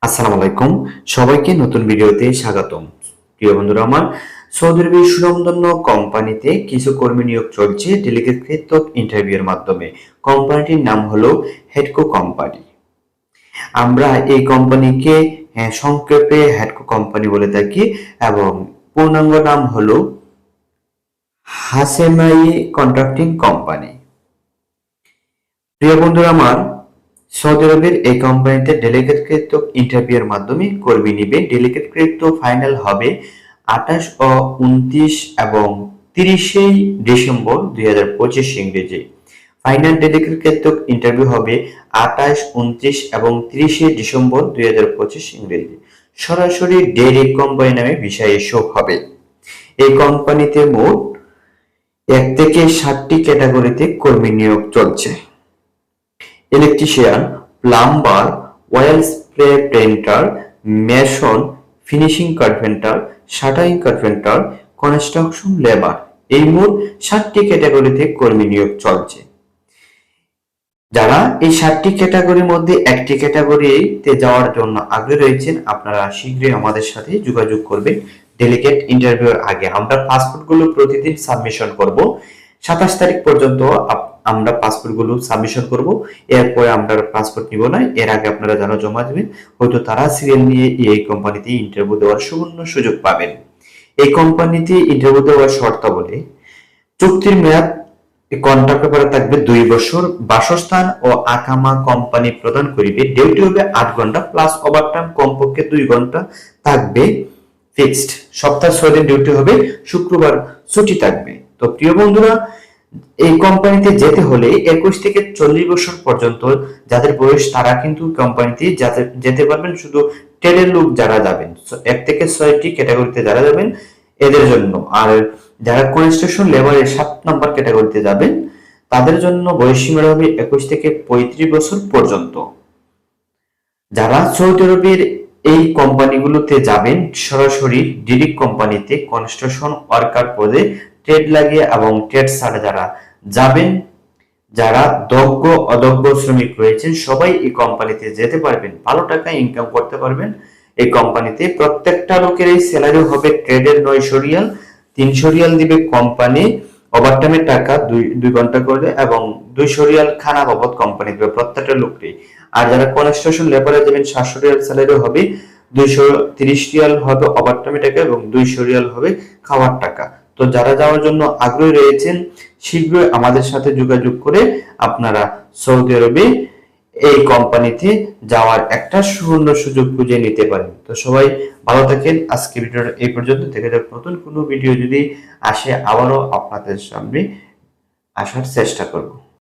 আসসালামু আলাইকুম। সবাইকে নতুন ভিডিওতে স্বাগতম। প্রিয় বন্ধুরা আমার, সৌদি আরবের সুনামধন্য কোম্পানিতে কিছু কর্মী নিয়োগ চলছে ডেলিগেট ভিত্তিক ইন্টারভিউয়ের মাধ্যমে। কোম্পানিটির নাম হলো হেডকো কোম্পানি। আমরা এই কোম্পানিকে সংক্ষেপে হেডকো কোম্পানি বলে থাকি এবং পূর্ণাঙ্গ নাম হলো হাসেমাই কন্ট্রাক্টিং কোম্পানি। প্রিয় বন্ধুরা আমার, সৌদি আরবের এই কোম্পানিতে ডেলিগেটকৃত ইন্টারভিউয়ের মাধ্যমে কর্মী নিবে। ডেলিগেটকৃত ফাইনাল হবে 28 ও 29 এবং 30 ডিসেম্বর 2025 ইংরেজি। ফাইনাল ডেলিগেটকৃত ইন্টারভিউ হবে 28, 29 এবং 30 ডিসেম্বর 2025 ইংরেজি। সরাসরি ডেইরি কোম্পানি নামে বিষয় শো হবে। এই কোম্পানিতে মোট 1 থেকে 60টি ক্যাটাগরিতে কর্মী নিয়োগ চলছে। Electrician, plumber, oil spray painter, Mason, finishing carpenter, shuttering carpenter, construction labour, এই মোট 60টি ক্যাটাগরিতে কর্মী নিয়োগ চলছে। যারা এই 60টি ক্যাটাগরির মধ্যে একটি ক্যাটাগরিতে যাওয়ার জন্য আগ্রহী রয়েছেন, আপনারা শীঘ্রই আমাদের সাথে যোগাযোগ করবেন। ডেলিগেট ইন্টারভিউর আগে আমরা পাসপোর্টগুলো প্রতিদিন সাবমিশন করব। 27 তারিখ পর্যন্ত আমরা পাসপোর্টগুলো সাবমিশন করব। এরপরে আমরা পাসপোর্ট নিব না, এর আগে আপনারা যারা জমা দেবেন হয়তো তারা সিরিয়াল নিয়ে এই কোম্পানিতে ইন্টারভিউ দেওয়ার সুবর্ণ সুযোগ পাবেন। এই কোম্পানিতে ইন্টারভিউ দেওয়ার শর্তাবলী: চুক্তির মেয়াদ কন্ট্রাক্ট পেপারে থাকবে 2 বছর, বাসস্থান ও আকামা কোম্পানি প্রদান করিবে, ডিউটি হবে 8 ঘন্টা প্লাস ওভারটাইম কমপক্ষে 2 ঘন্টা থাকবে ফিক্সড, সপ্তাহে 6 দিন ডিউটি হবে, শুক্রবার ছুটি থাকবে। তো প্রিয় বন্ধুরা, এই কোম্পানিতে যেতে হলে 21 থেকে 40 বছর পর্যন্ত যাদের বয়স তারা কিন্তু কোম্পানিতে যেতে পারবেন। শুধু ট্রেডের লোক যারা যাবেন 1 থেকে 6টি ক্যাটাগরিতে যারা যাবেন এদের জন্য, আর যারা কনস্ট্রাকশন লেবারের 7 নম্বর ক্যাটাগরিতে যাবেন তাদের জন্য বয়স সীমা হবে 21 থেকে 35 বছর পর্যন্ত। যারা সৌদি আরবের এই কোম্পানিগুলোতে যাবেন সরাসরি ডিরেক্ট কোম্পানিতে কনস্ট্রাকশন ওয়ার্কার পদে ট্রেড লাগিয়ে এবং ট্রেড ছাড়া যারা যাবেন, যারা দক্ষ অদক্ষ শ্রমিক রয়েছেন সবাই এই কোম্পানিতে যেতে পারবেন, ভালো টাকা ইনকাম করতে পারবেন। এই কোম্পানিতে প্রত্যেকটা লোকের এই স্যালারি হবে ট্রেডের 900 রিয়াল, 300 রিয়াল দিবে কোম্পানি ওভারটাইমের টাকা 2 ঘন্টা করে, এবং 200 রিয়াল খানা বাবদ কোম্পানি দেবে প্রত্যেকটা লোককে। আর যারা কনস্ট্রাকশন লেবারে যাবেন 700 রিয়াল স্যালারি হবে, 230 রিয়াল হবে ওভারটাইমের টাকা এবং 200 রিয়াল হবে খাওয়ার টাকা। তো যারা যাওয়ার জন্য আগ্রহী রয়েছেন শীঘ্রই আমাদের সাথে যোগাযোগ করে আপনারা সৌদি আরবে এই কোম্পানিতে যাওয়ার একটা সুবর্ণ সুযোগ খুঁজে নিতে পারেন। তো সবাই ভালো থাকেন। আজকে ভিডিওটা এই পর্যন্ত। দেখা যাক নতুন কোনো ভিডিও যদি আসে আবারও আপনাদের সামনে আসার চেষ্টা করব।